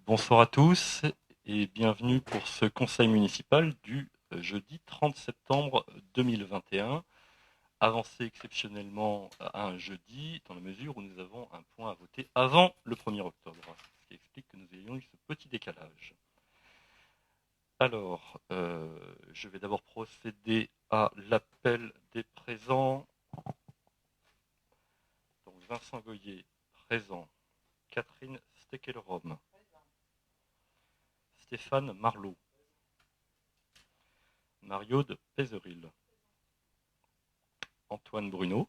Bonsoir à tous et bienvenue pour ce conseil municipal du jeudi 30 septembre 2021, avancé exceptionnellement à un jeudi dans la mesure où nous avons un point à voter avant le 1er octobre, ce qui explique que nous ayons eu ce petit décalage. Alors, je vais d'abord procéder à l'appel des présents. Donc Vincent Goyer, présent. Catherine Steckelrom. Stéphane Marlot. Mario de Pézeril. Antoine Bruno.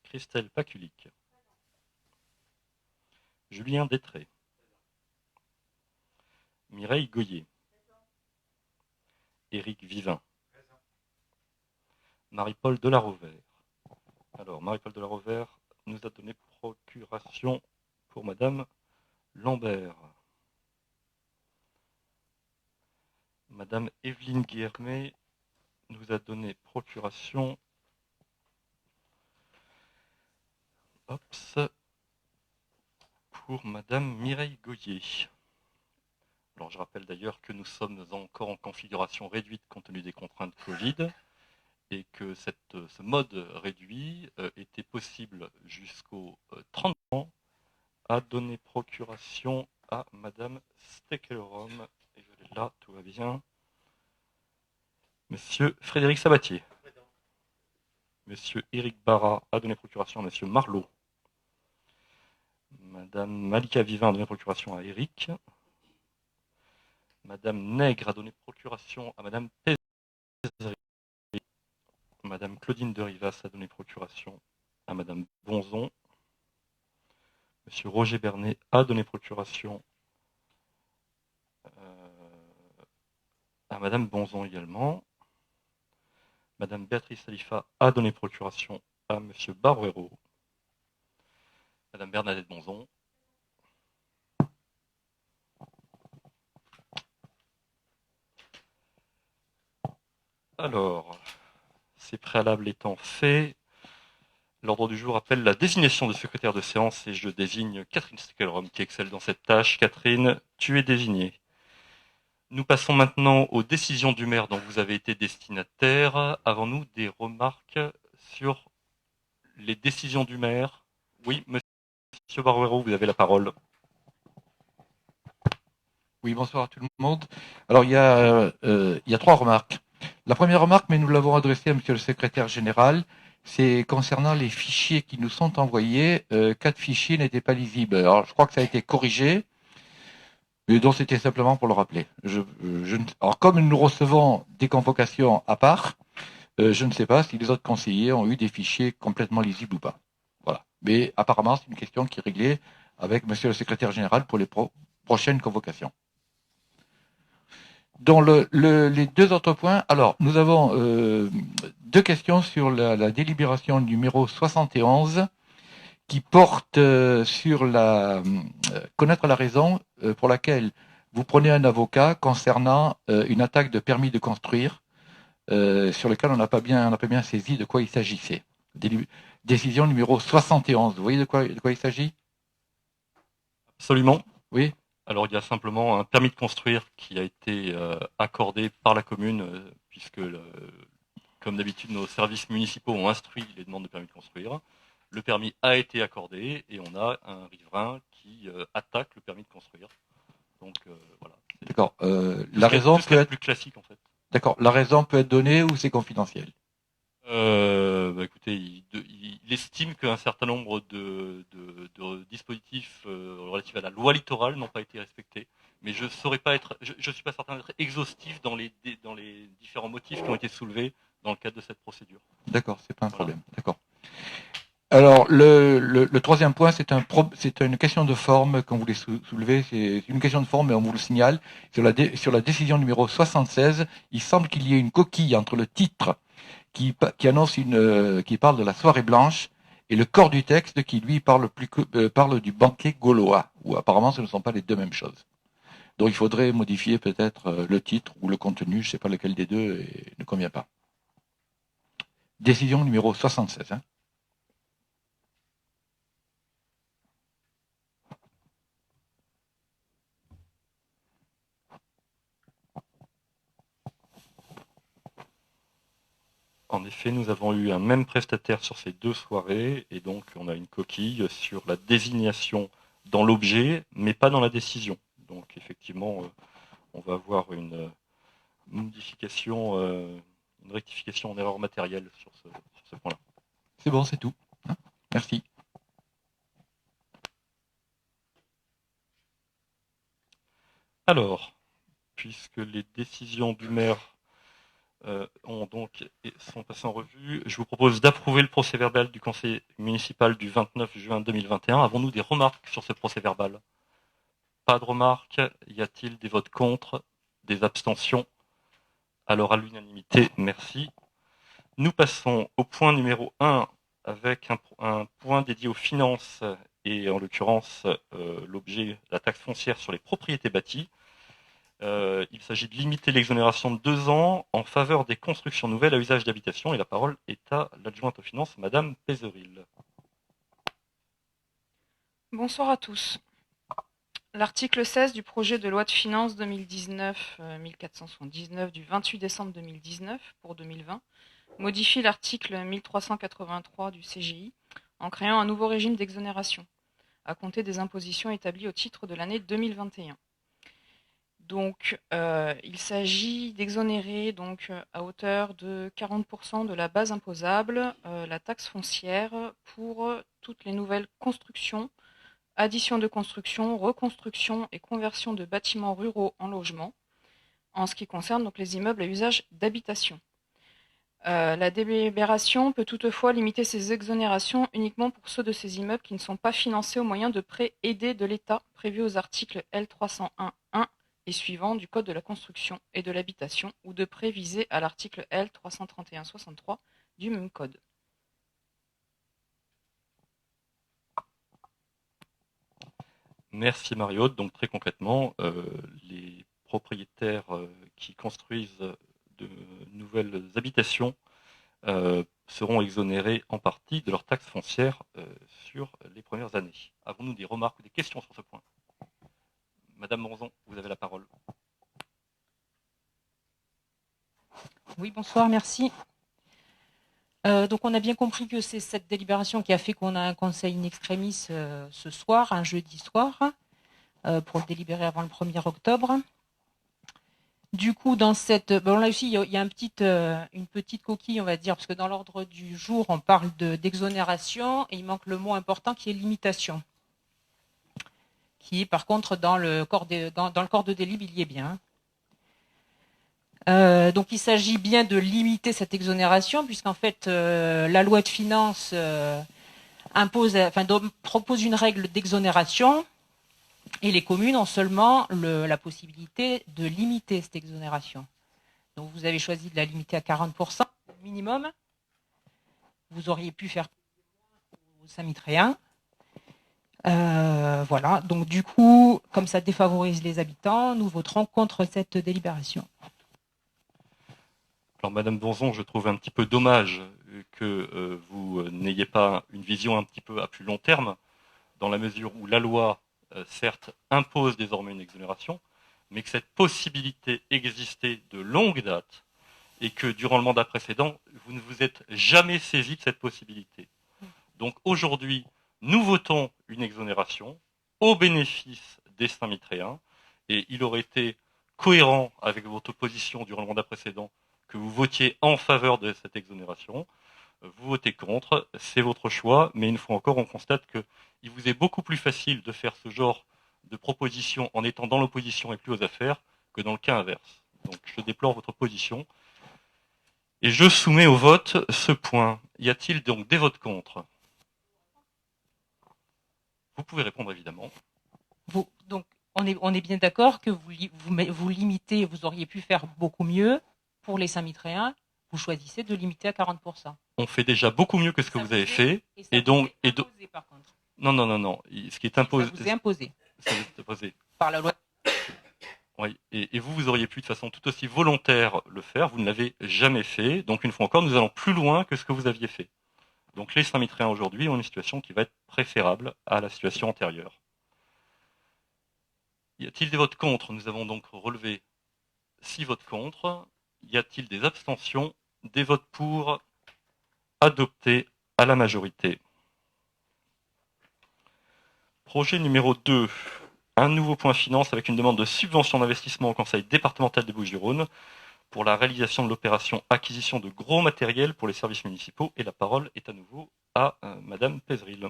Christelle Paculic. Julien Détré. Mireille Goyer. Éric Vivin. Marie-Paul Delarovère. Alors, Marie-Paul Delarovère nous a donné procuration pour Madame Lambert. Madame Evelyne Guillermet nous a donné procuration pour Madame Mireille Goyer. Alors, je rappelle d'ailleurs que nous sommes encore en configuration réduite compte tenu des contraintes Covid et que ce mode réduit était possible jusqu'au 30 ans à donner procuration à Madame Steckelrom. Et je l'ai là, tout va bien. Monsieur Frédéric Sabatier. Monsieur Éric Barra a donné procuration à Monsieur Marlot. Madame Malika Vivin a donné procuration à Éric. Madame Nègre a donné procuration à Madame Pézeril. Madame Claudine de Rivas a donné procuration à Madame Bonzon. Monsieur Roger Bernet a donné procuration à Madame Bonzon également. Madame Béatrice Salifa a donné procuration à Monsieur Barrero. Madame Bernadette Bonzon. Alors, ces préalables étant faits, l'ordre du jour appelle la désignation de secrétaire de séance et je désigne Catherine Steckelrom qui excelle dans cette tâche. Catherine, tu es désignée. Nous passons maintenant aux décisions du maire dont vous avez été destinataire. Avons-nous des remarques sur les décisions du maire? Oui, Monsieur Barrero, vous avez la parole. Oui, bonsoir à tout le monde. Alors, il y a trois remarques. La première remarque, mais nous l'avons adressée à Monsieur le secrétaire général, c'est concernant les fichiers qui nous sont envoyés. 4 fichiers n'étaient pas lisibles. Alors, je crois que ça a été corrigé, mais donc c'était simplement pour le rappeler. Alors, comme nous recevons des convocations à part, je ne sais pas si les autres conseillers ont eu des fichiers complètement lisibles ou pas. Voilà. Mais apparemment, c'est une question qui est réglée avec Monsieur le secrétaire général pour les prochaines convocations. Dans les deux autres points, alors nous avons deux questions sur la délibération numéro 71 qui porte sur connaître la raison pour laquelle vous prenez un avocat concernant une attaque de permis de construire sur lequel on n'a pas bien saisi de quoi il s'agissait. Décision numéro 71. Vous voyez de quoi il s'agit? Absolument. Oui. Alors, il y a simplement un permis de construire qui a été accordé par la commune, puisque, comme d'habitude, nos services municipaux ont instruit les demandes de permis de construire. Le permis a été accordé et on a un riverain qui attaque le permis de construire. Donc, voilà. D'accord. La raison peut être plus classique, en fait. D'accord. La raison peut être donnée ou c'est confidentiel? Écoutez, il estime qu'un certain nombre de dispositifs relatifs à la loi littorale n'ont pas été respectés. Mais je saurais pas être, je suis pas certain d'être exhaustif dans les différents motifs qui ont été soulevés dans le cadre de cette procédure. D'accord, c'est pas un problème. D'accord. Alors le troisième point, c'est une question de forme qu'on voulait soulever. C'est une question de forme, mais on vous le signale. Sur la décision numéro 76, il semble qu'il y ait une coquille entre le titre qui annonce qui parle de la soirée blanche et le corps du texte qui lui parle du banquet gaulois. Ou apparemment, ce ne sont pas les deux mêmes choses. Donc il faudrait modifier peut-être le titre ou le contenu. Je ne sais pas lequel des deux ne convient pas. Décision numéro 76. En effet, nous avons eu un même prestataire sur ces 2 soirées, et donc on a une coquille sur la désignation dans l'objet, mais pas dans la décision. Donc effectivement, on va avoir une modification, une rectification en erreur matérielle sur ce point-là. C'est bon, c'est tout. Merci. Alors, puisque les décisions du maire sont passées en revue, je vous propose d'approuver le procès-verbal du conseil municipal du 29 juin 2021. Avons-nous des remarques sur ce procès-verbal? Pas de remarques. Y a-t-il des votes contre? Des abstentions? Alors à l'unanimité, merci. Nous passons au point numéro 1 avec un point dédié aux finances et en l'occurrence l'objet, la taxe foncière sur les propriétés bâties. Il s'agit de limiter l'exonération de 2 ans en faveur des constructions nouvelles à usage d'habitation et la parole est à l'adjointe aux finances, Madame Pézeril. Bonsoir à tous. L'article 16 du projet de loi de finances 2019 1479 du 28 décembre 2019 pour 2020 modifie l'article 1383 du CGI en créant un nouveau régime d'exonération à compter des impositions établies au titre de l'année 2021. Donc, il s'agit d'exonérer à hauteur de 40% de la base imposable la taxe foncière pour toutes les nouvelles constructions, addition de construction, reconstruction et conversion de bâtiments ruraux en logements, en ce qui concerne donc les immeubles à usage d'habitation. La délibération peut toutefois limiter ces exonérations uniquement pour ceux de ces immeubles qui ne sont pas financés au moyen de prêts aidés de l'État prévus aux articles L301.1 et suivants du Code de la construction et de l'habitation ou de prêts visés à l'article L331-63 du même code. Merci Mario. Donc très concrètement, les propriétaires qui construisent de nouvelles habitations seront exonérés en partie de leur taxe foncière sur les premières années. Avons-nous des remarques ou des questions sur ce point? Madame Monzon, vous avez la parole. Oui, bonsoir, merci. Donc on a bien compris que c'est cette délibération qui a fait qu'on a un conseil in extremis ce soir, un jeudi soir, pour le délibérer avant le 1er octobre. Du coup, dans cette... Bon, là aussi, il y a une petite coquille, on va dire, parce que dans l'ordre du jour, on parle d'exonération, et il manque le mot important qui est limitation. Qui est, par contre, dans le corps de délib, il y est bien. Donc il s'agit bien de limiter cette exonération, puisqu'en fait, la loi de finances propose une règle d'exonération, et les communes ont seulement la possibilité de limiter cette exonération. Donc vous avez choisi de la limiter à 40% minimum. Vous auriez pu faire aux Saint-Mitréens. Voilà, donc du coup, comme ça défavorise les habitants, nous voterons contre cette délibération. Alors Madame Bonzon, je trouve un petit peu dommage que vous n'ayez pas une vision un petit peu à plus long terme, dans la mesure où la loi, certes, impose désormais une exonération, mais que cette possibilité existait de longue date et que durant le mandat précédent, vous ne vous êtes jamais saisi de cette possibilité. Donc aujourd'hui, nous votons une exonération au bénéfice des Saint-Mitréens et il aurait été cohérent avec votre position durant le mandat précédent que vous votiez en faveur de cette exonération. Vous votez contre, c'est votre choix, mais une fois encore, on constate qu'il vous est beaucoup plus facile de faire ce genre de proposition en étant dans l'opposition et plus aux affaires que dans le cas inverse. Donc je déplore votre position. Et je soumets au vote ce point. Y a-t-il donc des votes contre? Vous pouvez répondre évidemment. Donc on est bien d'accord que vous limitez, vous auriez pu faire beaucoup mieux pour les Saint-Mitréens. Vous choisissez de limiter à 40%. On fait déjà beaucoup mieux que ce que vous avez fait. Et donc, imposé, par contre. Non. Ce qui est imposé. Ça vous est imposé. Ça vous est imposé. Par la loi. Oui. Et vous auriez pu de façon tout aussi volontaire le faire. Vous ne l'avez jamais fait. Donc une fois encore, nous allons plus loin que ce que vous aviez fait. Donc les Saint-Mitréens aujourd'hui ont une situation qui va être préférable à la situation antérieure. Y a-t-il des votes contre? Nous avons donc relevé 6 votes contre. Y a-t-il des abstentions? Des votes pour? adopté à la majorité. Projet numéro 2. Un nouveau point finance avec une demande de subvention d'investissement au Conseil départemental des Bouches-du-Rhône pour la réalisation de l'opération acquisition de gros matériel pour les services municipaux. Et la parole est à nouveau à Madame Pézeril.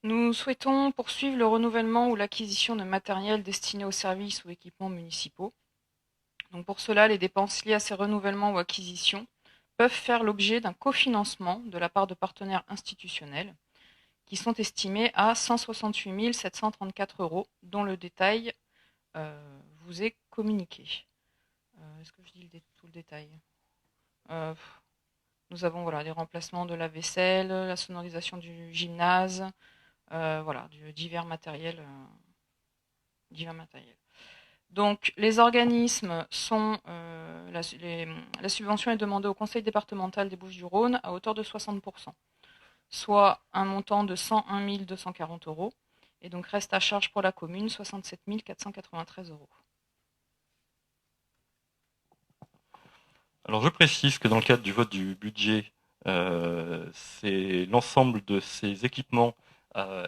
Nous souhaitons poursuivre le renouvellement ou l'acquisition de matériel destiné aux services ou équipements municipaux. Donc pour cela, les dépenses liées à ces renouvellements ou acquisitions peuvent faire l'objet d'un cofinancement de la part de partenaires institutionnels qui sont estimés à 168 734 €, dont le détail vous est communiqué. Est-ce que je dis tout le détail Nous avons les remplacements de la vaisselle, la sonorisation du gymnase, divers matériels. Donc, les organismes sont. La subvention est demandée au Conseil départemental des Bouches-du-Rhône à hauteur de 60%, soit un montant de 101 240 €. Et donc, reste à charge pour la commune 67 493 €. Alors, je précise que dans le cadre du vote du budget, l'ensemble de ces équipements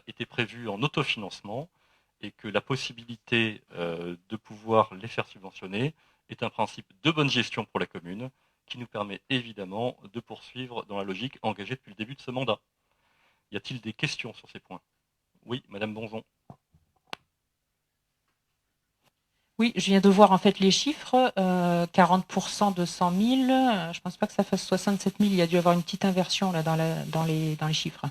était prévu en autofinancement et que la possibilité de pouvoir les faire subventionner est un principe de bonne gestion pour la commune qui nous permet évidemment de poursuivre dans la logique engagée depuis le début de ce mandat. Y a-t-il des questions sur ces points? Oui, Madame Bonzon. Oui, je viens de voir en fait les chiffres. 40% de 100 000. Je pense pas que ça fasse 67 000. Il y a dû y avoir une petite inversion là dans les chiffres.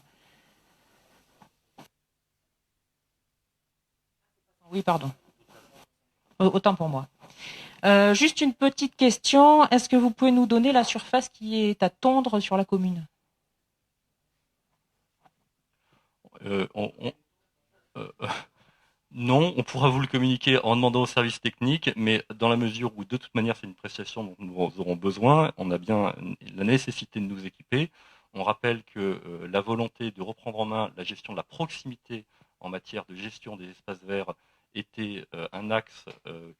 Oui, pardon. Autant pour moi. Juste une petite question. Est-ce que vous pouvez nous donner la surface qui est à tondre sur la commune? Non, on pourra vous le communiquer en demandant au service technique, mais dans la mesure où de toute manière c'est une prestation dont nous aurons besoin, on a bien la nécessité de nous équiper. On rappelle que la volonté de reprendre en main la gestion de la proximité en matière de gestion des espaces verts était un axe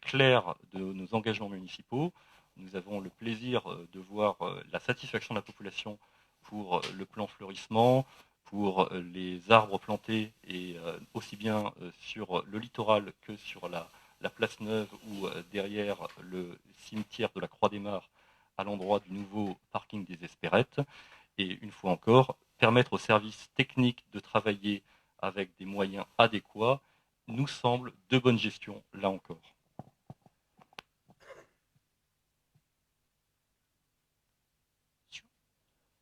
clair de nos engagements municipaux. Nous avons le plaisir de voir la satisfaction de la population pour le plan fleurissement, pour les arbres plantés, et aussi bien sur le littoral que sur la place Neuve ou derrière le cimetière de la Croix-des-Mares à l'endroit du nouveau parking des Espérettes. Et une fois encore, permettre aux services techniques de travailler avec des moyens adéquats nous semble de bonne gestion, là encore.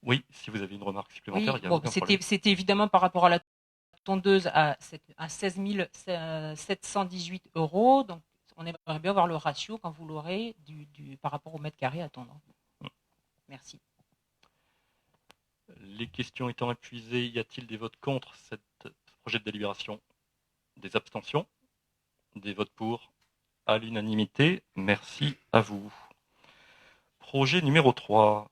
Oui, si vous avez une remarque supplémentaire, il y a aucun problème. C'était évidemment par rapport à la tondeuse à 16 718 €. Donc, on aimerait bien voir le ratio quand vous l'aurez par rapport au mètre carré à tondre. Merci. Les questions étant épuisées, y a-t-il des votes contre ce projet de délibération? Des abstentions? Des votes pour? À l'unanimité, merci à vous. Projet numéro 3.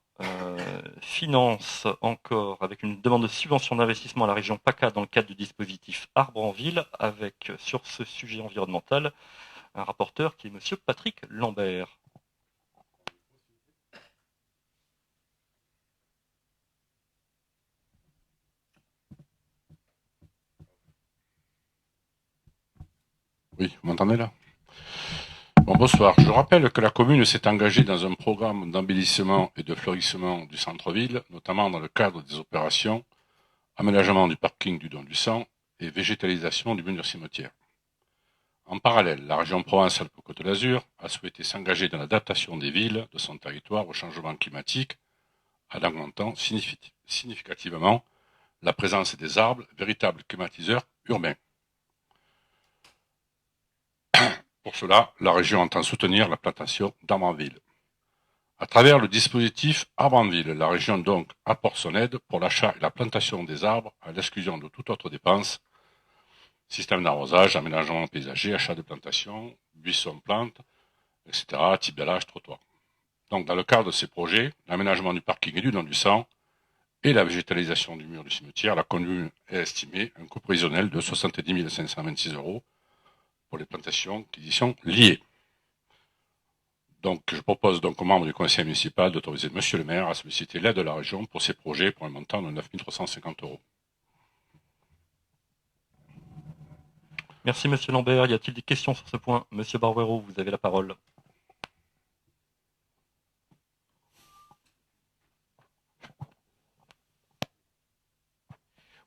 Finance encore avec une demande de subvention d'investissement à la région PACA dans le cadre du dispositif Arbre en Ville, avec sur ce sujet environnemental un rapporteur qui est Monsieur Patrick Lambert. Oui, vous m'entendez là? Bon, bonsoir. Je rappelle que la commune s'est engagée dans un programme d'embellissement et de fleurissement du centre-ville, notamment dans le cadre des opérations aménagement du parking du Don du Sang et végétalisation du mur cimetière. En parallèle, la région Provence-Alpes-Côte d'Azur a souhaité s'engager dans l'adaptation des villes de son territoire au changement climatique, en augmentant significativement la présence des arbres, véritables climatiseurs urbains. Pour cela, la région entend soutenir la plantation d'arbres en ville. À travers le dispositif Arbres en ville, la région donc apporte son aide pour l'achat et la plantation des arbres à l'exclusion de toute autre dépense, système d'arrosage, aménagement paysager, achat de plantations, buissons, plantes, etc., type dallage, trottoir. Donc dans le cadre de ces projets, l'aménagement du parking et du Don du Sang et la végétalisation du mur du cimetière, la commune est estimée un coût prévisionnel de 70 526 € pour les plantations qui y sont liées. Donc, je propose donc aux membres du conseil municipal d'autoriser monsieur le maire à solliciter l'aide de la région pour ces projets pour un montant de 9 350 €. Merci Monsieur Lambert. Y a-t-il des questions sur ce point? Monsieur Barbero, vous avez la parole.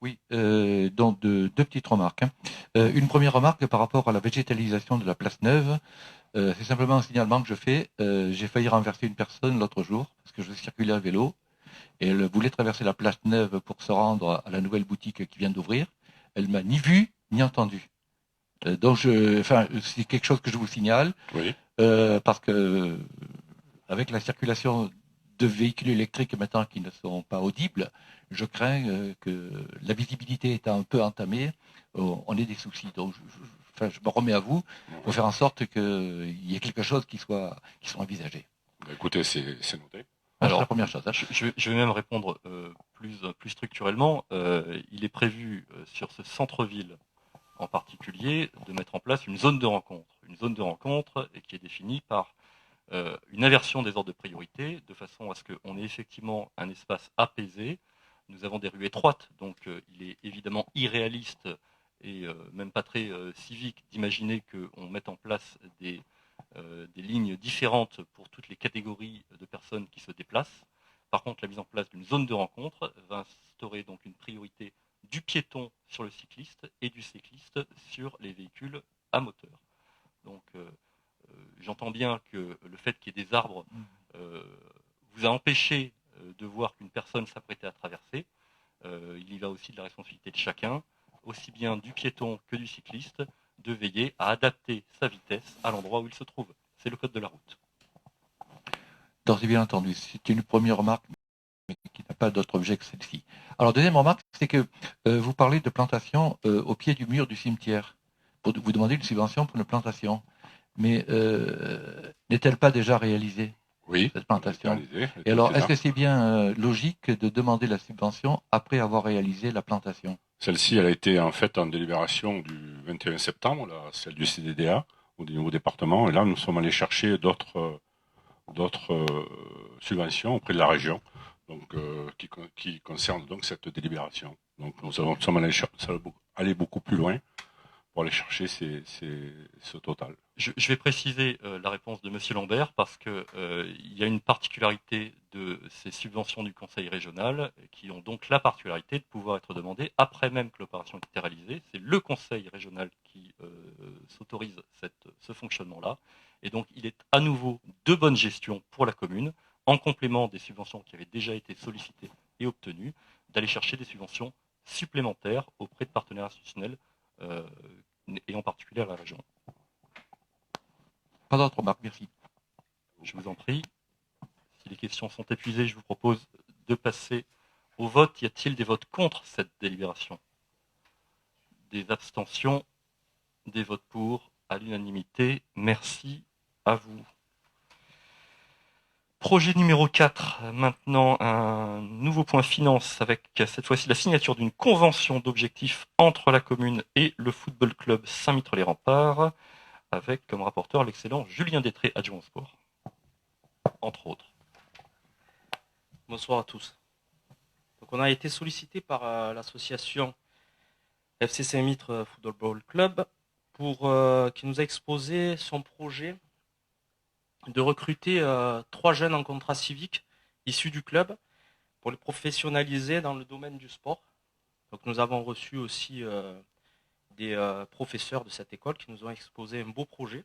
Oui, donc deux petites remarques. Une première remarque par rapport à la végétalisation de la place Neuve. C'est simplement un signalement que je fais. J'ai failli renverser une personne l'autre jour parce que je circulais à vélo et elle voulait traverser la place Neuve pour se rendre à la nouvelle boutique qui vient d'ouvrir. Elle m'a ni vu ni entendu. Donc, c'est quelque chose que je vous signale. Oui. Parce que avec la circulation de véhicules électriques maintenant qui ne sont pas audibles, je crains que la visibilité étant un peu entamée, on ait des soucis. Donc, je me remets à vous pour faire en sorte qu'il y ait quelque chose qui soit envisagé. Écoutez, c'est noté. Alors, c'est la première chose. Hein. Je vais même répondre plus structurellement. Il est prévu sur ce centre-ville en particulier de mettre en place une zone de rencontre qui est définie par une inversion des ordres de priorité, de façon à ce qu'on ait effectivement un espace apaisé. Nous avons des rues étroites, donc il est évidemment irréaliste et même pas très civique d'imaginer qu'on mette en place des lignes différentes pour toutes les catégories de personnes qui se déplacent. Par contre, la mise en place d'une zone de rencontre va instaurer donc une priorité du piéton sur le cycliste et du cycliste sur les véhicules à moteur. Donc, j'entends bien que le fait qu'il y ait des arbres vous a empêché de voir qu'une personne s'apprêtait à traverser. Il y va aussi de la responsabilité de chacun, aussi bien du piéton que du cycliste, de veiller à adapter sa vitesse à l'endroit où il se trouve. C'est le code de la route. D'ores et bien entendu, c'est une première remarque, mais qui n'a pas d'autre objet que celle-ci. Alors, deuxième remarque, c'est que vous parlez de plantation au pied du mur du cimetière. Vous demandez une subvention pour une plantation. Mais n'est-elle pas déjà réalisée, oui, cette plantation? réalisé, et alors, est-ce que c'est bien logique de demander la subvention après avoir réalisé la plantation? Celle-ci, elle a été en fait en délibération du 21 septembre, là, celle du CDDA, au niveau département. Et là, nous sommes allés chercher d'autres subventions auprès de la région, donc qui concernent donc cette délibération. Donc nous sommes allés beaucoup plus loin pour aller chercher ce total. Je vais préciser la réponse de Monsieur Lambert parce que il y a une particularité de ces subventions du Conseil régional qui ont donc la particularité de pouvoir être demandées après même que l'opération ait été réalisée. C'est le Conseil régional qui s'autorise ce fonctionnement-là. Et donc il est à nouveau de bonne gestion pour la commune, en complément des subventions qui avaient déjà été sollicitées et obtenues, d'aller chercher des subventions supplémentaires auprès de partenaires institutionnels et en particulier à la région. Pas d'autres remarques, merci. Je vous en prie. Si les questions sont épuisées, je vous propose de passer au vote. Y a-t-il des votes contre cette délibération? Des abstentions? Des votes pour? À l'unanimité. Merci à vous. Projet numéro 4, maintenant un nouveau point finance avec cette fois-ci la signature d'une convention d'objectifs entre la commune et le football club Saint-Mitre-les-Remparts, avec comme rapporteur l'excellent Julien Détré, adjoint au sport, entre autres. Bonsoir à tous. Donc on a été sollicité par l'association FC Saint-Mitre Football Club qui nous a exposé son projet de recruter 3 jeunes en contrat civique issus du club pour les professionnaliser dans le domaine du sport. Donc nous avons reçu aussi des professeurs de cette école qui nous ont exposé un beau projet.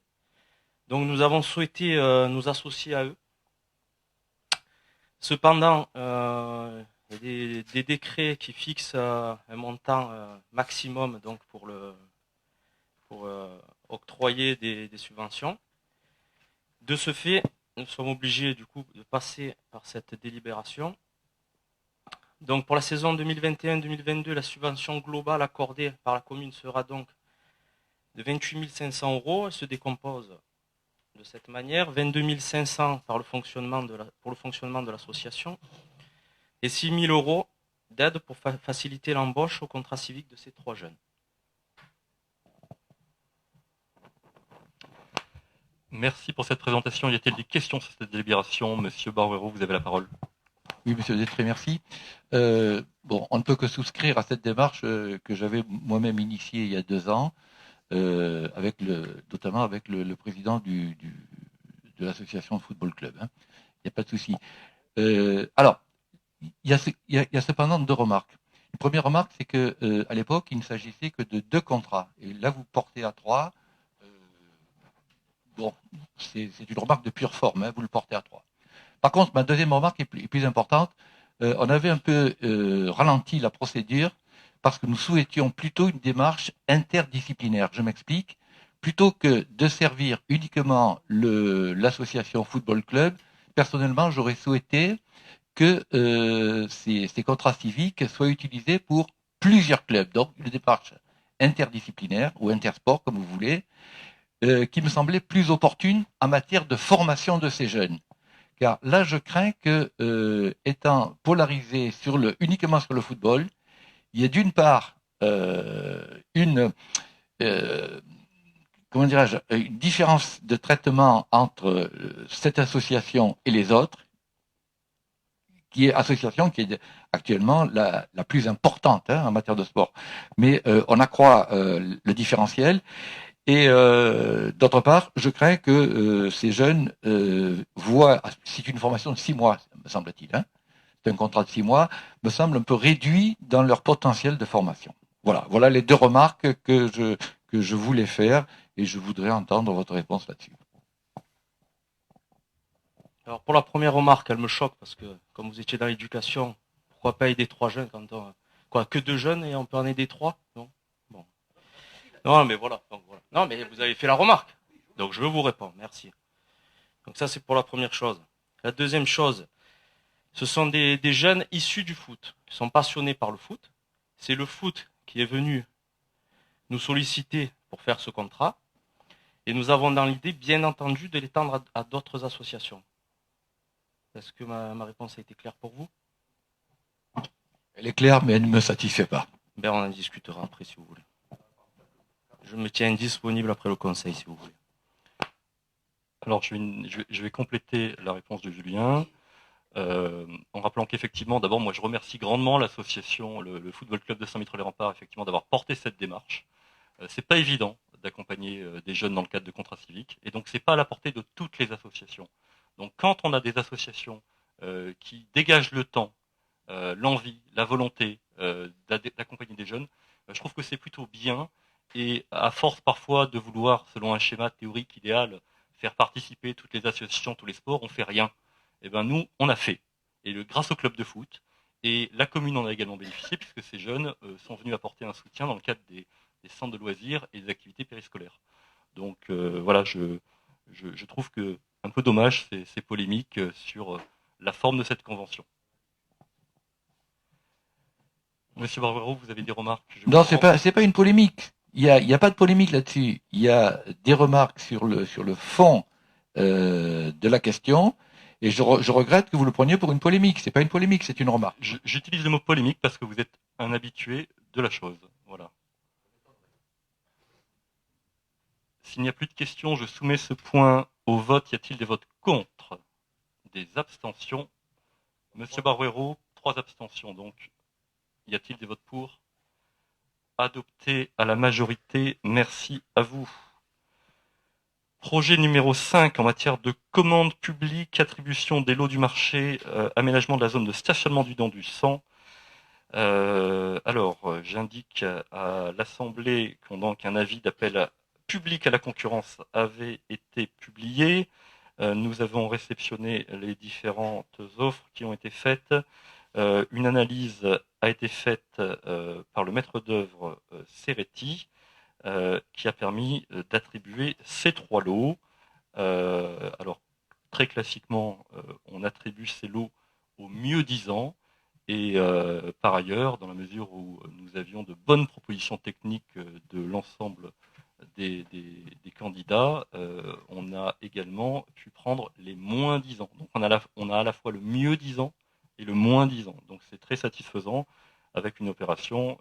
Donc nous avons souhaité nous associer à eux. Cependant, il y a des décrets qui fixent un montant maximum donc pour octroyer des subventions. De ce fait, nous sommes obligés du coup de passer par cette délibération. Donc pour la saison 2021-2022, la subvention globale accordée par la commune sera donc de 28 500 €. Elle se décompose de cette manière: 22 500 pour le fonctionnement de l'association et 6 000 € d'aide pour faciliter l'embauche au contrat civique de ces 3 jeunes. Merci pour cette présentation. Y a-t-il des questions sur cette délibération? Monsieur Barbero, vous avez la parole. Oui, monsieur Détré, merci. Bon, on ne peut que souscrire à cette démarche que j'avais moi-même initiée il y a 2 ans, notamment avec le président de l'association de football club. Hein. Il n'y a pas de souci. Alors, il y a cependant 2 remarques. Une première remarque, c'est que à l'époque, il ne s'agissait que de 2 contrats. Et là, vous portez à 3. Bon, c'est une remarque de pure forme. Hein, vous le portez à 3. Par contre, ma deuxième remarque est plus importante. On avait un peu ralenti la procédure parce que nous souhaitions plutôt une démarche interdisciplinaire. Je m'explique. Plutôt que de servir uniquement l'association football club, personnellement, j'aurais souhaité que ces contrats civiques soient utilisés pour plusieurs clubs. Donc, une démarche interdisciplinaire ou intersport, comme vous voulez, qui me semblait plus opportune en matière de formation de ces jeunes. Car là, je crains que, étant polarisé uniquement sur le football, il y ait d'une part une différence de traitement entre cette association et les autres, qui est actuellement la plus importante en matière de sport. Mais on accroît le différentiel. Et d'autre part, je crains que ces jeunes voient, c'est une formation de 6 mois, me semble-t-il, hein, c'est un contrat de 6 mois, me semble un peu réduit dans leur potentiel de formation. Voilà les 2 remarques que je voulais faire et je voudrais entendre votre réponse là-dessus. Alors pour la première remarque, elle me choque parce que comme vous étiez dans l'éducation, pourquoi pas aider 3 jeunes quand que 2 jeunes et on peut en aider 3? Non. Bon. Non, mais voilà. Donc, voilà. Non, mais vous avez fait la remarque. Donc, je vous réponds. Merci. Donc, ça, c'est pour la première chose. La deuxième chose, ce sont des jeunes issus du foot, qui sont passionnés par le foot. C'est le foot qui est venu nous solliciter pour faire ce contrat. Et nous avons dans l'idée, bien entendu, de l'étendre à d'autres associations. Est-ce que ma réponse a été claire pour vous? Elle est claire, mais elle ne me satisfait pas. Ben, on en discutera après, si vous voulez. Je me tiens disponible après le conseil, si vous voulez. Alors, je vais compléter la réponse de Julien, en rappelant qu'effectivement, d'abord, moi, je remercie grandement l'association, le Football Club de Saint-Mittre-les-Remparts, effectivement, d'avoir porté cette démarche. C'est pas évident d'accompagner des jeunes dans le cadre de contrats civiques, et donc c'est pas à la portée de toutes les associations. Donc, quand on a des associations qui dégagent le temps, l'envie, la volonté d'accompagner des jeunes, je trouve que c'est plutôt bien. Et à force parfois de vouloir, selon un schéma théorique idéal, faire participer toutes les associations, tous les sports, on fait rien. Et ben nous, on a fait. Et grâce au club de foot, et la commune en a également bénéficié puisque ces jeunes sont venus apporter un soutien dans le cadre des centres de loisirs et des activités périscolaires. Donc voilà, je trouve que un peu dommage ces polémiques sur la forme de cette convention. Monsieur Barbero, vous avez des remarques? Non, c'est pas une polémique. Il y a pas de polémique là-dessus. Il y a des remarques sur le fond de la question, et je regrette que vous le preniez pour une polémique. C'est pas une polémique, c'est une remarque. J'utilise le mot polémique parce que vous êtes un habitué de la chose. Voilà. S'il n'y a plus de questions, je soumets ce point au vote. Y a-t-il des votes contre? Des abstentions? Monsieur Barbero, 3 abstentions. Donc, y a-t-il des votes pour? Adopté à la majorité. Merci à vous. Projet numéro 5 en matière de commande publique, attribution des lots du marché, aménagement de la zone de stationnement du Don du Sang. Alors, j'indique à l'Assemblée qu'un avis d'appel public à la concurrence avait été publié. Nous avons réceptionné les différentes offres qui ont été faites. Une analyse a été faite par le maître d'œuvre Serretti, qui a permis d'attribuer ces 3 lots. Alors, très classiquement, on attribue ces lots au mieux disant. Et par ailleurs, dans la mesure où nous avions de bonnes propositions techniques de l'ensemble des candidats, on a également pu prendre les moins disants. Donc on a à la fois le mieux disant et le moins disant. Donc c'est très satisfaisant avec une opération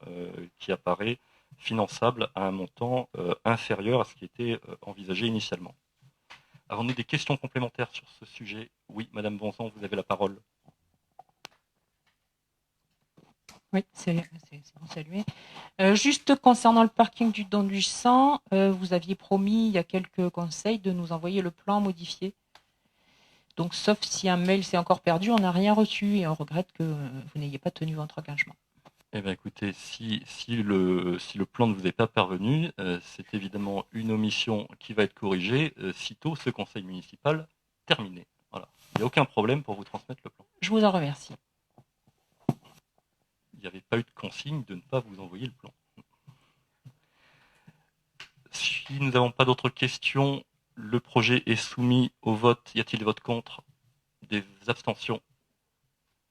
qui apparaît finançable à un montant inférieur à ce qui était envisagé initialement. Avons-nous des questions complémentaires sur ce sujet? Oui, Madame Bonzon, vous avez la parole. Oui, c'est bon, salué. Juste concernant le parking du Don du Sang, vous aviez promis il y a quelques conseils de nous envoyer le plan modifié. Donc, sauf si un mail s'est encore perdu, on n'a rien reçu et on regrette que vous n'ayez pas tenu votre engagement. Eh bien, écoutez, si le plan ne vous est pas parvenu, c'est évidemment une omission qui va être corrigée sitôt ce conseil municipal terminé. Voilà. Il n'y a aucun problème pour vous transmettre le plan. Je vous en remercie. Il n'y avait pas eu de consigne de ne pas vous envoyer le plan. Si nous n'avons pas d'autres questions, le projet est soumis au vote. Y a-t-il des votes contre? Des abstentions?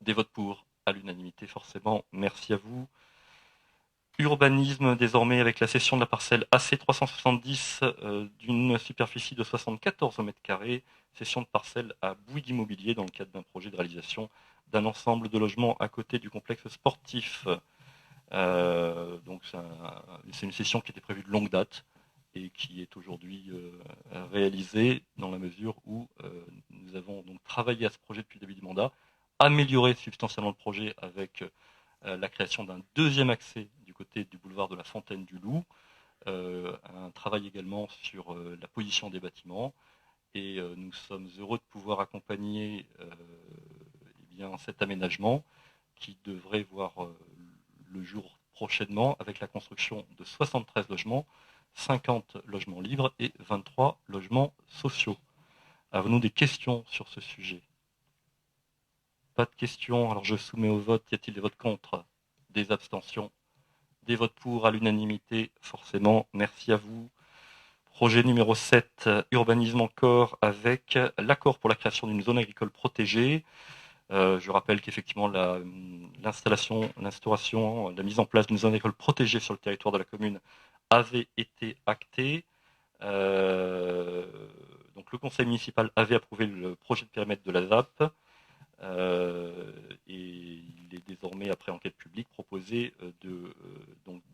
Des votes pour? À l'unanimité, forcément. Merci à vous. Urbanisme, désormais, avec la cession de la parcelle AC 370 d'une superficie de 74 mètres carrés, cession de parcelle à Bouygues Immobilier dans le cadre d'un projet de réalisation d'un ensemble de logements à côté du complexe sportif. Donc c'est une cession qui était prévue de longue date et qui est aujourd'hui réalisée dans la mesure où nous avons donc travaillé à ce projet depuis le début du mandat, amélioré substantiellement le projet avec la création d'un deuxième accès du côté du boulevard de la Fontaine du Loup, un travail également sur la position des bâtiments, et nous sommes heureux de pouvoir accompagner cet aménagement qui devrait voir le jour prochainement avec la construction de 73 logements, 50 logements libres et 23 logements sociaux. Avons-nous des questions sur ce sujet? Pas de questions, alors je soumets au vote. Y a-t-il des votes contre? Des abstentions? Des votes pour à l'unanimité, forcément. Merci à vous. Projet numéro 7, urbanisme encore, avec l'accord pour la création d'une zone agricole protégée. Je rappelle qu'effectivement l'instauration, la mise en place d'une zone agricole protégée sur le territoire de la commune avait été actée. Donc le conseil municipal avait approuvé le projet de périmètre de la ZAP. Et il est désormais, après enquête publique, proposé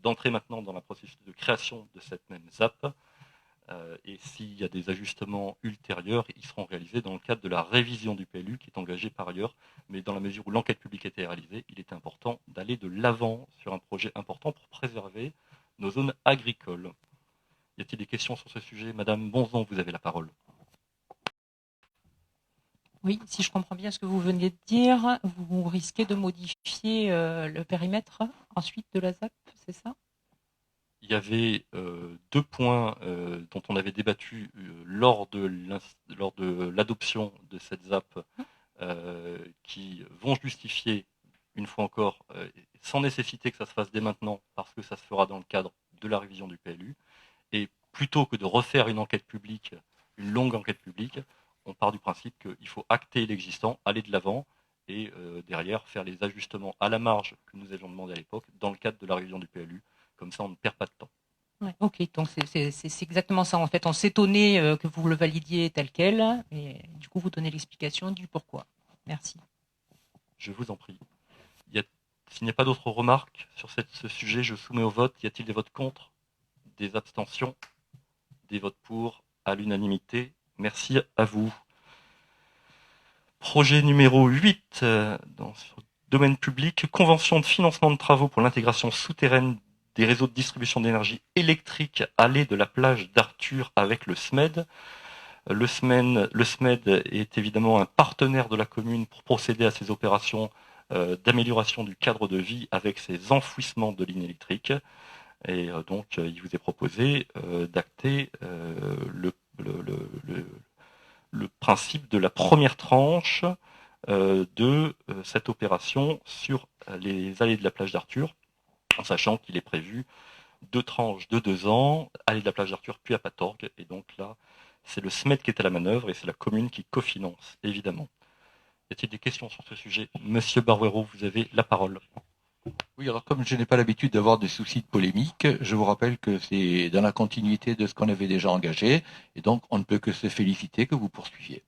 d'entrer maintenant dans la processus de création de cette même ZAP. Et s'il y a des ajustements ultérieurs, ils seront réalisés dans le cadre de la révision du PLU qui est engagée par ailleurs. Mais dans la mesure où l'enquête publique était réalisée, il était important d'aller de l'avant sur un projet important pour préserver nos zones agricoles. Y a-t-il des questions sur ce sujet? Madame Bonzon, vous avez la parole. Oui, si je comprends bien ce que vous venez de dire, vous risquez de modifier le périmètre ensuite de la ZAP, c'est ça? Il y avait deux points dont on avait débattu lors de l'adoption de cette ZAP qui vont justifier, une fois encore, sans nécessité que ça se fasse dès maintenant, parce que ça se fera dans le cadre de la révision du PLU. Et plutôt que de refaire une enquête publique, une longue enquête publique, on part du principe qu'il faut acter l'existant, aller de l'avant et derrière faire les ajustements à la marge que nous avions demandé à l'époque dans le cadre de la révision du PLU. Comme ça, on ne perd pas de temps. Ouais, ok, donc c'est exactement ça. En fait, on s'étonnait que vous le validiez tel quel, et du coup, vous donnez l'explication du pourquoi. Merci. Je vous en prie. S'il n'y a pas d'autres remarques sur ce sujet, je soumets au vote. Y a-t-il des votes contre? Des abstentions? Des votes pour? À l'unanimité. Merci à vous. Projet numéro 8 dans le domaine public, convention de financement de travaux pour l'intégration souterraine des réseaux de distribution d'énergie électrique allée de la plage d'Arthur avec le SMED. Le SMED est évidemment un partenaire de la commune pour procéder à ces opérations d'amélioration du cadre de vie avec ces enfouissements de lignes électriques. Et donc, il vous est proposé d'acter le principe de la première tranche de cette opération sur les allées de la plage d'Arthur, en sachant qu'il est prévu 2 tranches de 2 ans, allée de la plage d'Arthur puis à Patorgue. Et donc là, c'est le SMED qui est à la manœuvre et c'est la commune qui cofinance, évidemment. Y a-t-il des questions sur ce sujet? Monsieur Baruero, vous avez la parole. Oui, alors comme je n'ai pas l'habitude d'avoir des soucis de polémique, je vous rappelle que c'est dans la continuité de ce qu'on avait déjà engagé, et donc on ne peut que se féliciter que vous poursuiviez.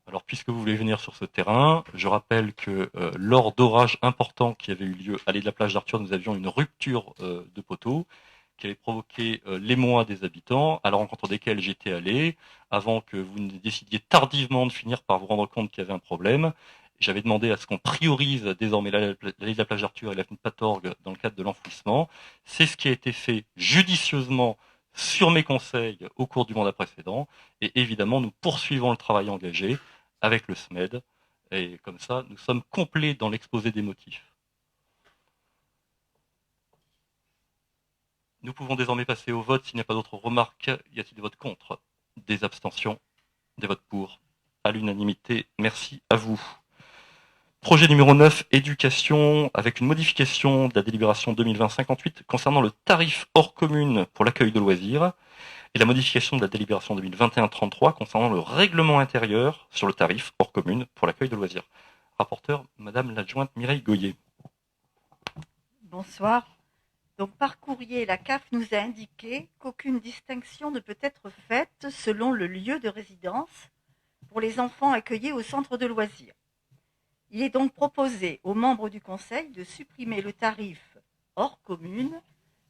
Alors, puisque vous voulez venir sur ce terrain, je rappelle que lors d'orages importants qui avaient eu lieu à l'allée de la plage d'Arthur, nous avions une rupture de poteau qui avait provoqué l'émoi des habitants, à la rencontre desquels j'étais allé, avant que vous ne décidiez tardivement de finir par vous rendre compte qu'il y avait un problème. J'avais demandé à ce qu'on priorise désormais l'allée de la plage d'Arthur et l'avenue de Patorgue dans le cadre de l'enfouissement. C'est ce qui a été fait judicieusement sur mes conseils au cours du mandat précédent. Et évidemment, nous poursuivons le travail engagé avec le SMED. Et comme ça, nous sommes complets dans l'exposé des motifs. Nous pouvons désormais passer au vote s'il n'y a pas d'autres remarques. Y a-t-il des votes contre? Des abstentions? Des votes pour? À l'unanimité, merci à vous. Projet numéro 9, éducation, avec une modification de la délibération 2020-58 concernant le tarif hors commune pour l'accueil de loisirs et la modification de la délibération 2021-33 concernant le règlement intérieur sur le tarif hors commune pour l'accueil de loisirs. Rapporteur, Madame l'adjointe Mireille Goyer. Bonsoir. Donc, par courrier, la CAF nous a indiqué qu'aucune distinction ne peut être faite selon le lieu de résidence pour les enfants accueillis au centre de loisirs. Il est donc proposé aux membres du Conseil de supprimer le tarif hors commune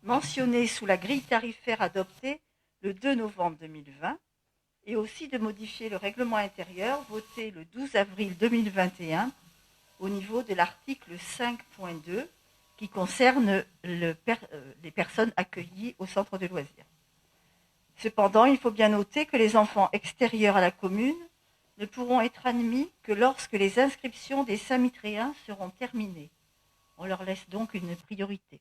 mentionné sous la grille tarifaire adoptée le 2 novembre 2020 et aussi de modifier le règlement intérieur voté le 12 avril 2021 au niveau de l'article 5.2 qui concerne les personnes accueillies au centre de loisirs. Cependant, il faut bien noter que les enfants extérieurs à la commune ne pourront être admis que lorsque les inscriptions des Saint-Mitréens seront terminées. On leur laisse donc une priorité.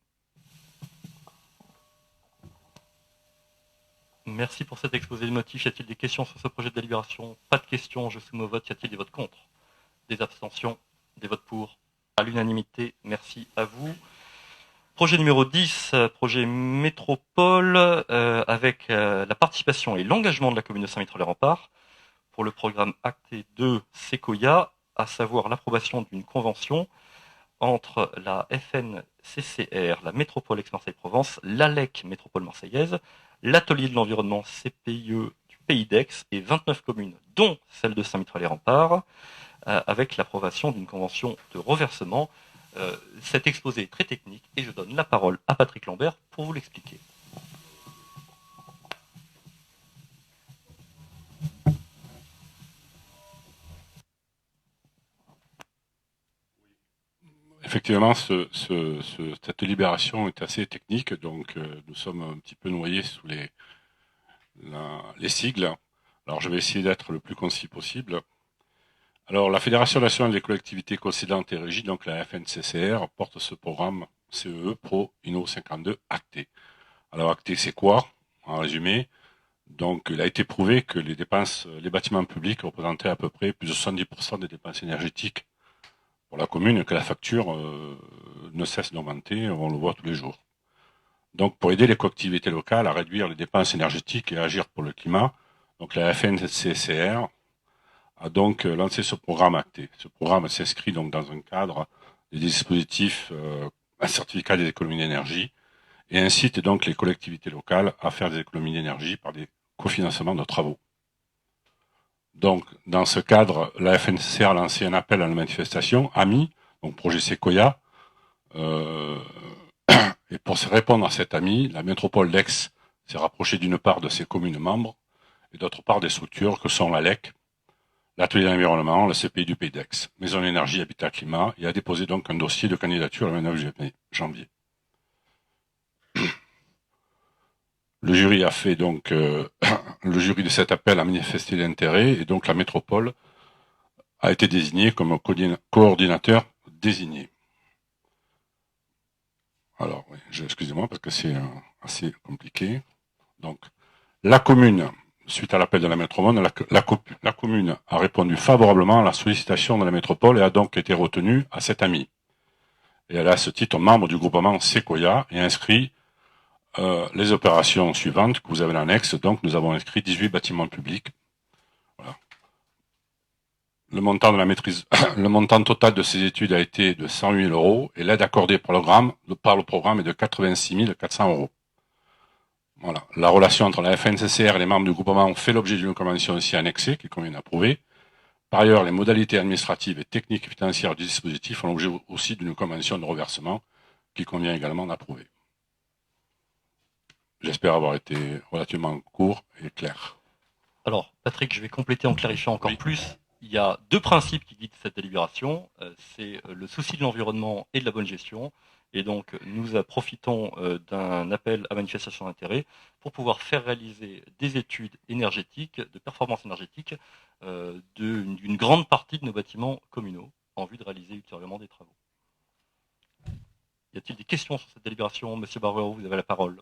Merci pour cet exposé de motifs. Y a-t-il des questions sur ce projet de délibération? Pas de questions, je soumets au vote. Y a-t-il des votes contre? Des abstentions? Des votes pour? À l'unanimité, merci à vous. Projet numéro 10, projet métropole, avec la participation et l'engagement de la commune de Saint-Mittre-les-Remparts pour le programme Acté 2 Sequoia, à savoir l'approbation d'une convention entre la FNCCR, la Métropole Aix-Marseille-Provence, l'ALEC Métropole Marseillaise, l'Atelier de l'Environnement CPIE du Pays d'Aix et 29 communes, dont celle de Saint-Mittre-les-Remparts, avec l'approbation d'une convention de reversement. Cet exposé est très technique et je donne la parole à Patrick Lambert pour vous l'expliquer. Effectivement, cette délibération est assez technique, donc nous sommes un petit peu noyés sous les sigles. Alors je vais essayer d'être le plus concis possible. Alors la Fédération nationale des collectivités concédantes et régies, donc la FNCCR, porte ce programme CEE Pro Inno 52 Acté. Alors Acté, c'est quoi? En résumé, donc il a été prouvé que les bâtiments publics représentaient à peu près plus de 70% des dépenses énergétiques pour la commune, que la facture ne cesse d'augmenter, on le voit tous les jours. Donc pour aider les collectivités locales à réduire les dépenses énergétiques et à agir pour le climat, donc la FNCCR a donc lancé ce programme Acté. Ce programme s'inscrit donc dans un cadre des dispositifs un certificat des économies d'énergie et incite donc les collectivités locales à faire des économies d'énergie par des cofinancements de travaux. Donc, dans ce cadre, la FNCCR a lancé un appel à la manifestation, AMI, donc projet Sequoia. Et pour répondre à cet AMI, la métropole d'Aix s'est rapprochée d'une part de ses communes membres et d'autre part des structures que sont l'ALEC, l'Atelier de l'Environnement, le CPI du Pays d'Aix, Maison d'énergie, Habitat, Climat, et a déposé donc un dossier de candidature le 29 janvier. Le jury a fait donc, le jury de cet appel a manifesté l'intérêt et donc la métropole a été désignée comme coordinateur désigné. Alors, oui, excusez-moi parce que c'est assez compliqué. Donc, la commune, suite à l'appel de la métropole, la commune a répondu favorablement à la sollicitation de la métropole et a donc été retenue à cet AMI. Et elle est à ce titre membre du groupement Sequoia et inscrit les opérations suivantes que vous avez en annexe. Donc, nous avons inscrit 18 bâtiments publics. Voilà. Le montant de la maîtrise, le montant total de ces études a été de 108 000 euros et l'aide accordée par le programme est de 86 400 euros. Voilà. La relation entre la FNCCR et les membres du groupement ont fait l'objet d'une convention aussi annexée qui convient d'approuver. Par ailleurs, les modalités administratives et techniques et financières du dispositif font l'objet aussi d'une convention de reversement qui convient également d'approuver. J'espère avoir été relativement court et clair. Alors, Patrick, je vais compléter en clarifiant encore Oui. plus. Il y a deux principes qui guident cette délibération. C'est le souci de l'environnement et de la bonne gestion. Et donc, nous profitons d'un appel à manifestation d'intérêt pour pouvoir faire réaliser des études énergétiques, de performance énergétique, d'une grande partie de nos bâtiments communaux, en vue de réaliser ultérieurement des travaux. Y a-t-il des questions sur cette délibération? Monsieur Barbero, vous avez la parole.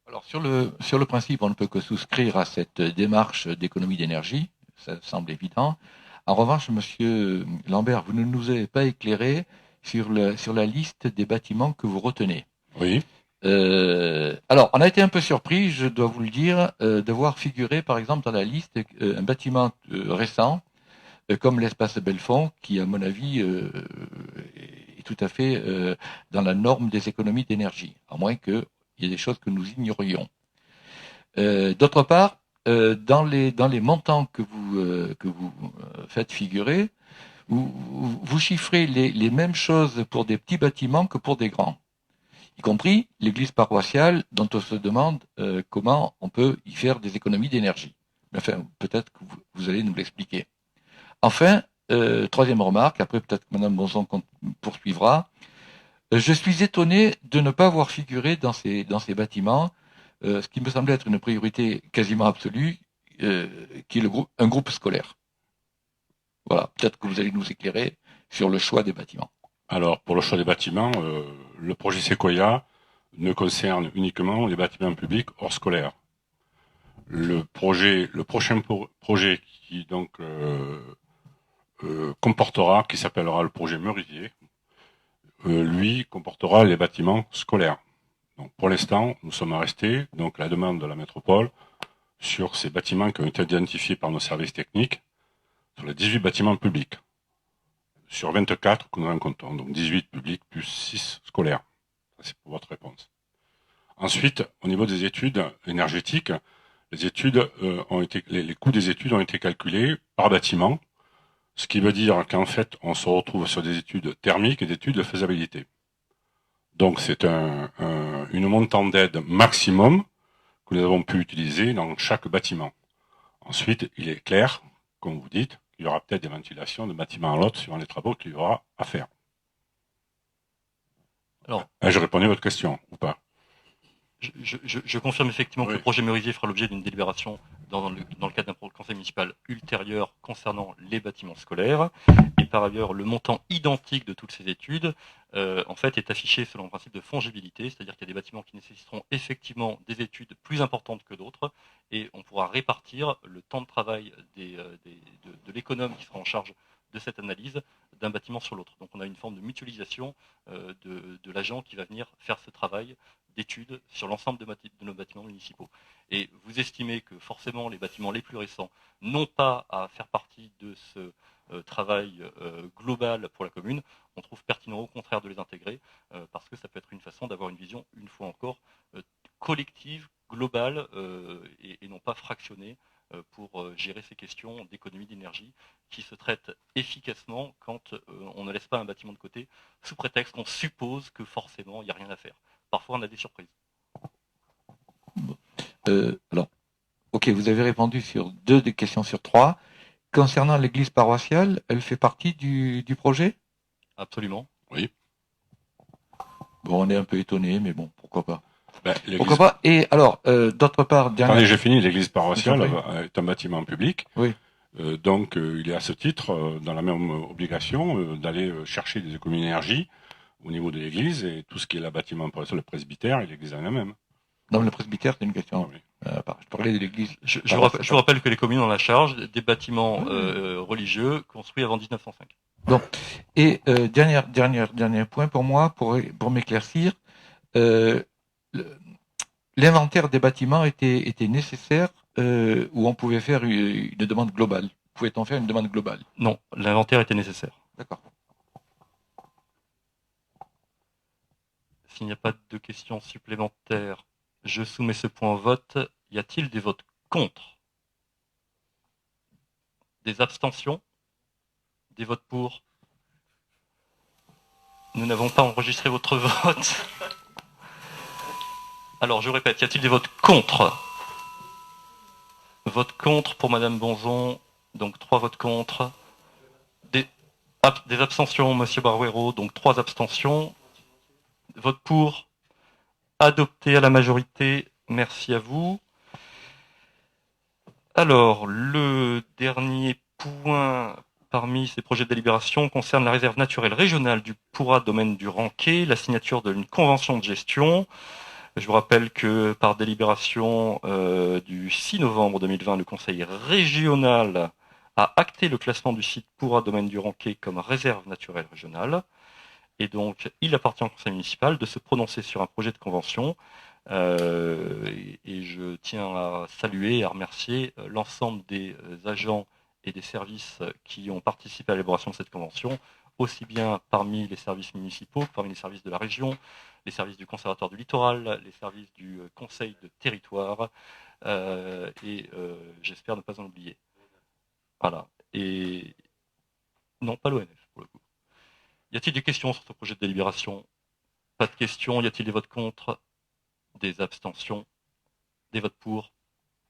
Alors sur le principe, on ne peut que souscrire à cette démarche d'économie d'énergie, ça semble évident. En revanche, Monsieur Lambert, vous ne nous avez pas éclairé sur la liste des bâtiments que vous retenez. Oui. Alors, on a été un peu surpris, je dois vous le dire, de voir figurer, par exemple, dans la liste un bâtiment récent, comme l'espace Belfond, qui, à mon avis, est tout à fait dans la norme des économies d'énergie, à moins qu'il y ait des choses que nous ignorions. D'autre part, dans les montants que vous faites figurer, vous chiffrez les mêmes choses pour des petits bâtiments que pour des grands, y compris l'église paroissiale, dont on se demande comment on peut y faire des économies d'énergie. Mais enfin, peut-être que vous allez nous l'expliquer. Enfin, troisième remarque, après peut-être que Madame Bonson poursuivra. Je suis étonné de ne pas voir figurer dans ces bâtiments ce qui me semblait être une priorité quasiment absolue, qui est un groupe scolaire. Voilà, peut-être que vous allez nous éclairer sur le choix des bâtiments. Alors, pour le choix des bâtiments, le projet Sequoia ne concerne uniquement les bâtiments publics hors scolaire. Le prochain projet qui donc comportera, qui s'appellera le projet Merisier, lui comportera les bâtiments scolaires. Donc, pour l'instant, nous sommes restés, donc la demande de la métropole, sur ces bâtiments qui ont été identifiés par nos services techniques, sur les 18 bâtiments publics, sur 24 que nous rencontrons, donc 18 publics plus 6 scolaires. Ça, c'est pour votre réponse. Ensuite, au niveau des études énergétiques, les coûts des études ont été calculés par bâtiment, ce qui veut dire qu'en fait, on se retrouve sur des études thermiques et des études de faisabilité. Donc, c'est une montant d'aide maximum que nous avons pu utiliser dans chaque bâtiment. Ensuite, il est clair, comme vous dites, qu'il y aura peut-être des ventilations de bâtiment à l'autre suivant les travaux qu'il y aura à faire. Alors, je répondais à votre question, ou pas? Je confirme effectivement que le projet Merisier fera l'objet d'une délibération dans le cadre d'un conseil municipal ultérieur concernant les bâtiments scolaires. Et par ailleurs, le montant identique de toutes ces études en fait, est affiché selon le principe de fongibilité, c'est-à-dire qu'il y a des bâtiments qui nécessiteront effectivement des études plus importantes que d'autres, et on pourra répartir le temps de travail de l'économe qui sera en charge de cette analyse d'un bâtiment sur l'autre. Donc on a une forme de mutualisation de l'agent qui va venir faire ce travail d'études sur l'ensemble de nos bâtiments municipaux. Et vous estimez que forcément les bâtiments les plus récents n'ont pas à faire partie de ce travail global pour la commune. On trouve pertinent au contraire de les intégrer parce que ça peut être une façon d'avoir une vision, une fois encore, collective, globale et non pas fractionnée pour gérer ces questions d'économie d'énergie qui se traitent efficacement quand on ne laisse pas un bâtiment de côté sous prétexte qu'on suppose que forcément il n'y a rien à faire. Parfois on a des surprises. Alors, ok, vous avez répondu sur 2 des questions sur 3. Concernant l'église paroissiale, elle fait partie du projet? Absolument. Oui. Bon, on est un peu étonné, mais bon, pourquoi pas. Pourquoi pas. Et alors, d'autre part... Attendez, j'ai fini. L'église paroissiale est un bâtiment public. Oui. Donc, il est à ce titre dans la même obligation d'aller chercher des économies d'énergie au niveau de l'église et tout ce qui est le bâtiment paroissial, le presbytère et l'église en elle-même. Non, le presbytère, c'est une question. Oui. Je parlais de l'église. Je vous rappelle que les communes ont la charge des bâtiments religieux construits avant 1905. Bon. Et dernier point pour moi, pour m'éclaircir, l'inventaire des bâtiments était nécessaire ou on pouvait faire une demande globale? Pouvait-on faire une demande globale? Non, l'inventaire était nécessaire. D'accord. S'il n'y a pas de questions supplémentaires, je soumets ce point au vote. Y a-t-il des votes contre? Des abstentions? Des votes pour? Nous n'avons pas enregistré votre vote. Alors, je répète, y a-t-il des votes contre? Vote contre pour Madame Bonzon, donc 3 votes contre. Des abstentions, Monsieur Barouero, donc 3 abstentions. Vote pour, adopté à la majorité, merci à vous. Alors, le dernier point parmi ces projets de délibération concerne la réserve naturelle régionale du Pourra domaine du Ranquet, la signature d'une convention de gestion. Je vous rappelle que par délibération du 6 novembre 2020, le Conseil régional a acté le classement du site Pourra domaine du Ranquet comme réserve naturelle régionale. Et donc, il appartient au Conseil municipal de se prononcer sur un projet de convention. Et je tiens à saluer et à remercier l'ensemble des agents et des services qui ont participé à l'élaboration de cette convention, aussi bien parmi les services municipaux que parmi les services de la région, les services du conservatoire du littoral, les services du conseil de territoire, et j'espère ne pas en oublier. Voilà. Et non, pas l'ONF pour le coup. Y a-t-il des questions sur ce projet de délibération? Pas de questions. Y a-t-il des votes contre? Des abstentions? Des votes pour?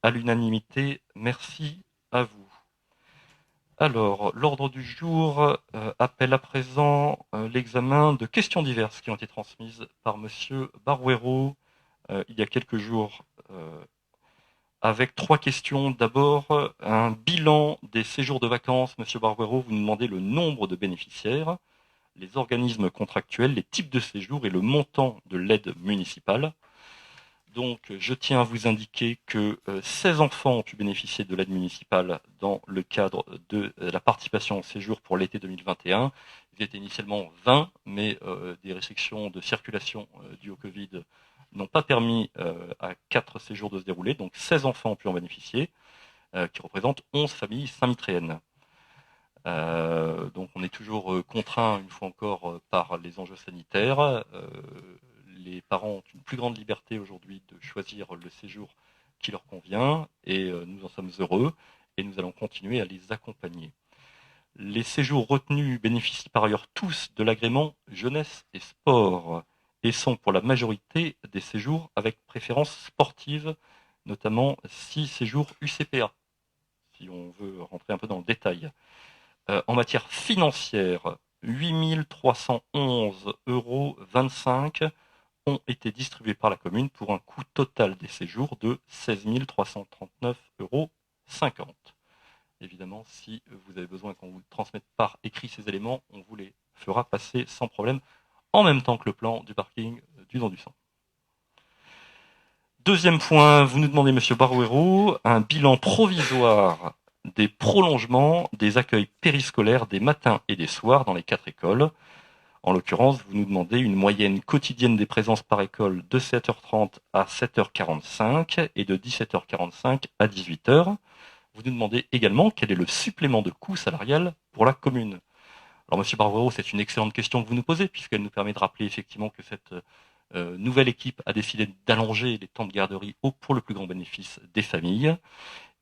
À l'unanimité, merci à vous. Alors, l'ordre du jour appelle à présent l'examen de questions diverses qui ont été transmises par Monsieur Barouero il y a quelques jours, avec 3 questions. D'abord, un bilan des séjours de vacances. Monsieur Barouero, vous nous demandez le nombre de bénéficiaires, les organismes contractuels, les types de séjours et le montant de l'aide municipale. Donc, je tiens à vous indiquer que 16 enfants ont pu bénéficier de l'aide municipale dans le cadre de la participation au séjour pour l'été 2021. Ils étaient initialement 20, mais des restrictions de circulation dues au Covid n'ont pas permis à 4 séjours de se dérouler. Donc, 16 enfants ont pu en bénéficier, qui représentent 11 familles saint-mitréennes. Donc on est toujours contraint, une fois encore, par les enjeux sanitaires. Les parents ont une plus grande liberté aujourd'hui de choisir le séjour qui leur convient, et nous en sommes heureux, et nous allons continuer à les accompagner. Les séjours retenus bénéficient par ailleurs tous de l'agrément jeunesse et sport, et sont pour la majorité des séjours avec préférence sportive, notamment 6 séjours UCPA, si on veut rentrer un peu dans le détail. En matière financière, 8 311,25 € ont été distribués par la commune pour un coût total des séjours de 16 339,50 €. Évidemment, si vous avez besoin qu'on vous transmette par écrit ces éléments, on vous les fera passer sans problème, en même temps que le plan du parking du Don du Sang. Deuxième point, vous nous demandez, Monsieur Barouero, un bilan provisoire des prolongements des accueils périscolaires des matins et des soirs dans les 4 écoles. En l'occurrence, vous nous demandez une moyenne quotidienne des présences par école de 7h30 à 7h45 et de 17h45 à 18h. Vous nous demandez également quel est le supplément de coût salarial pour la commune. Alors, Monsieur Barouero, c'est une excellente question que vous nous posez, puisqu'elle nous permet de rappeler effectivement que cette nouvelle équipe a décidé d'allonger les temps de garderie pour le plus grand bénéfice des familles.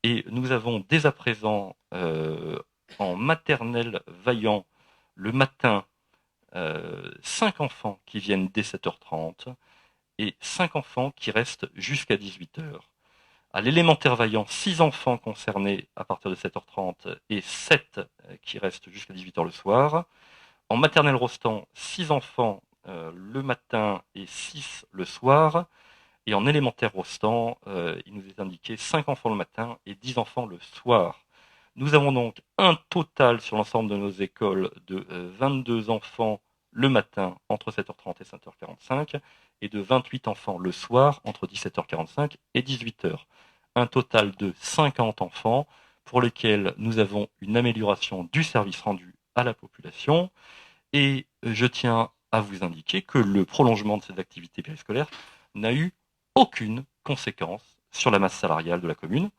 Et nous avons dès à présent, en maternelle Vaillant, le matin, 5 enfants qui viennent dès 7h30 et 5 enfants qui restent jusqu'à 18h. À l'élémentaire Vaillant, 6 enfants concernés à partir de 7h30 et 7 qui restent jusqu'à 18h le soir. En maternelle Rostand, 6 enfants le matin et 6 le soir. Et en élémentaire Rostand, il nous est indiqué 5 enfants le matin et 10 enfants le soir. Nous avons donc un total sur l'ensemble de nos écoles de 22 enfants le matin entre 7h30 et 7h45 et de 28 enfants le soir entre 17h45 et 18h. Un total de 50 enfants pour lesquels nous avons une amélioration du service rendu à la population. Et je tiens à vous indiquer que le prolongement de ces activités périscolaires n'a eu aucune conséquence sur la masse salariale de la commune.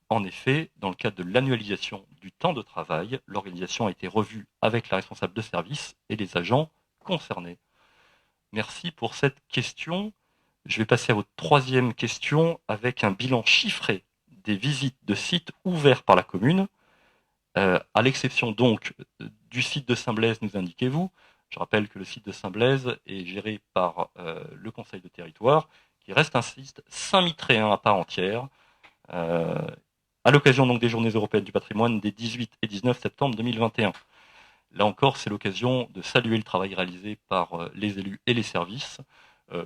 En effet, dans le cadre de l'annualisation du temps de travail, l'organisation a été revue avec la responsable de service et les agents concernés. Merci pour cette question. Je vais passer à votre troisième question avec un bilan chiffré des visites de sites ouverts par la commune, à l'exception donc du site de Saint-Blaise, nous indiquez-vous. Je rappelle que le site de Saint-Blaise est géré par le conseil de territoire, qui reste un site saint-mitréen à part entière, à l'occasion donc des Journées européennes du patrimoine des 18 et 19 septembre 2021. Là encore, c'est l'occasion de saluer le travail réalisé par les élus et les services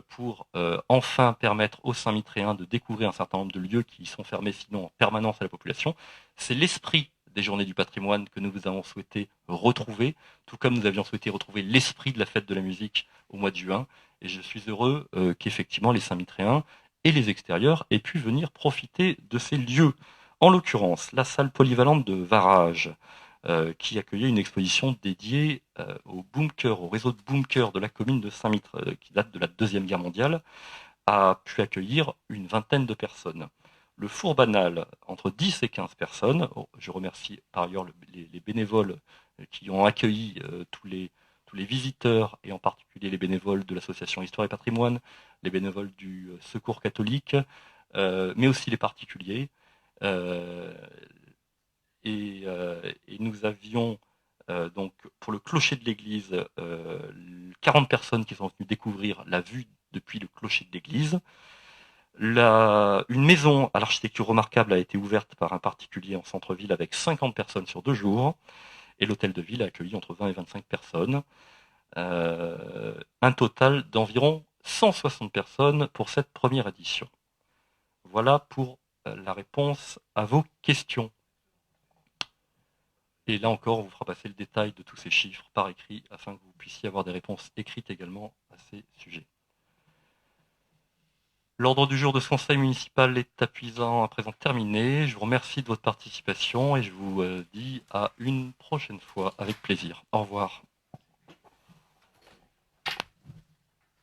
pour enfin permettre aux Saint-Mitréens de découvrir un certain nombre de lieux qui sont fermés sinon en permanence à la population. C'est l'esprit des Journées du patrimoine que nous avons souhaité retrouver, tout comme nous avions souhaité retrouver l'esprit de la fête de la musique au mois de juin. Et je suis heureux qu'effectivement les Saint-Mitréens et les extérieurs aient pu venir profiter de ces lieux. En l'occurrence, la salle polyvalente de Varage, qui accueillait une exposition dédiée au bunker, au réseau de bunkers de la commune de Saint-Mitre, qui date de la Deuxième Guerre mondiale, a pu accueillir une vingtaine de personnes. Le four banal, entre 10 et 15 personnes. Je remercie par ailleurs les bénévoles qui ont accueilli tous les visiteurs, et en particulier les bénévoles de l'association Histoire et Patrimoine, les bénévoles du Secours catholique, mais aussi les particuliers. Et nous avions donc pour le clocher de l'église 40 personnes qui sont venues découvrir la vue depuis le clocher de l'église. Une maison à l'architecture remarquable a été ouverte par un particulier en centre-ville avec 50 personnes sur 2 jours, et l'hôtel de ville a accueilli entre 20 et 25 personnes. Un total d'environ 160 personnes pour cette première édition. Voilà pour la réponse à vos questions. Et là encore, on vous fera passer le détail de tous ces chiffres par écrit afin que vous puissiez avoir des réponses écrites également à ces sujets. L'ordre du jour de ce conseil municipal est à présent terminé. Je vous remercie de votre participation et je vous dis à une prochaine fois avec plaisir. Au revoir.